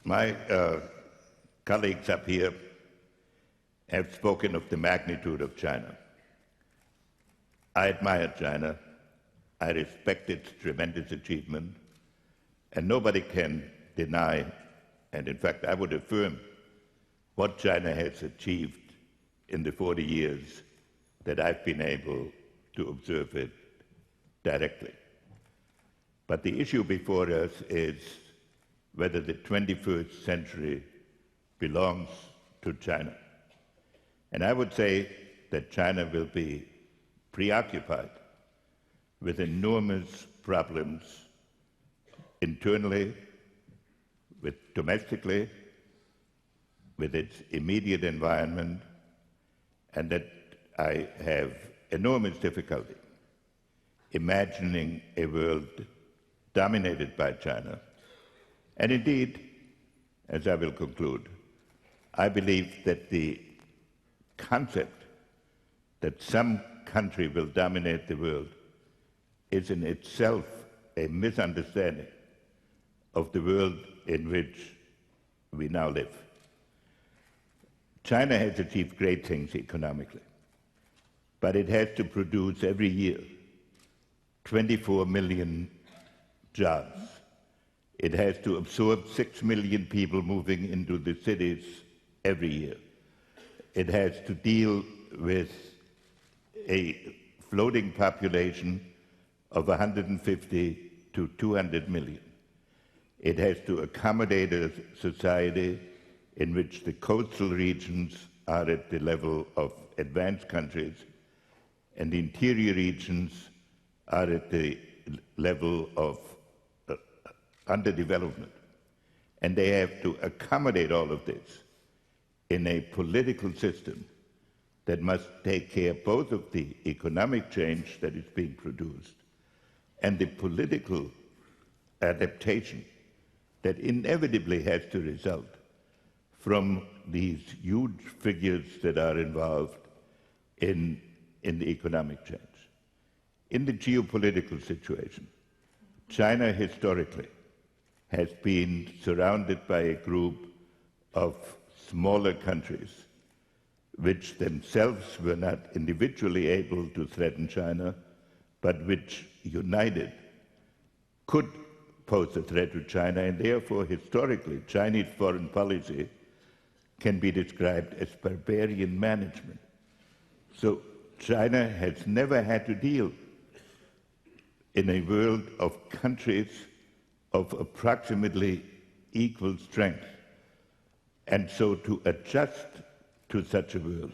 My colleagues up here have spoken of the magnitude of China. I admire China. I respect its tremendous achievement, and nobody can deny, and in fact I would affirm, what China has achieved in the 40 years that I've been able to observe it directly. But the issue before us is whether the 21st century belongs to China. And I would say that China will be preoccupied with enormous problems internally, domestically, with its immediate environment, and that I have enormous difficulty imagining a world dominated by China. And indeed, as I will conclude, I believe that the concept that some country will dominate the world is in itself a misunderstanding of the world in which we now live. China has achieved great things economically, but it has to produce every year 24 million jobs. It has to absorb 6 million people moving into the cities every year. It has to deal with a floating population of 150 to 200 million. It has to accommodate a society in which the coastal regions are at the level of advanced countries and the interior regions are at the level of underdevelopment. And they have to accommodate all of this in a political system that must take care both of the economic change that is being produced and the political adaptation that inevitably has to result from these huge figures that are involved in the economic change. In the geopolitical situation, China historically has been surrounded by a group of smaller countries which themselves were not individually able to threaten China, but which united could pose a threat to China, and therefore historically Chinese foreign policy can be described as barbarian management. So China has never had to deal in a world of countries of approximately equal strength. And so to adjust to such a world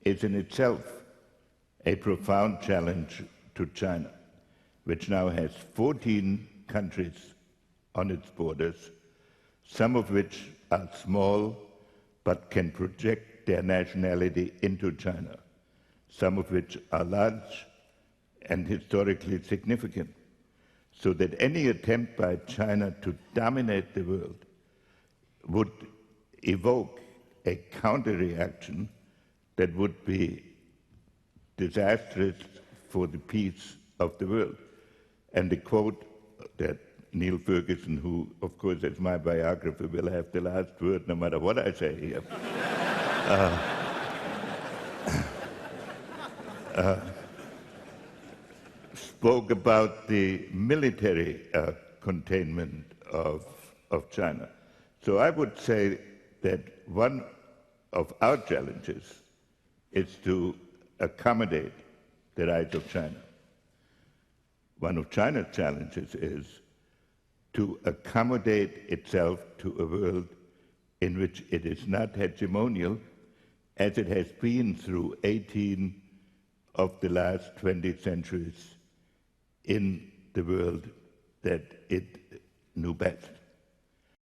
is in itself a profound challenge to China, which now has 14 countries on its borders, some of which are small but can project their nationality into China, some of which are large and historically significant, so that any attempt by China to dominate the world would evoke a counter-reaction that would be disastrous for the peace of the world. And the quote that Neil Ferguson, who of course as my biographer will have the last word no matter what I say here, spoke about the military containment of China. So I would say that one of our challenges is to accommodate the rise of China. One of China's challenges is to accommodate itself to a world in which it is not hegemonial, as it has been through 18 of the last 20 centuries in the world that it knew best.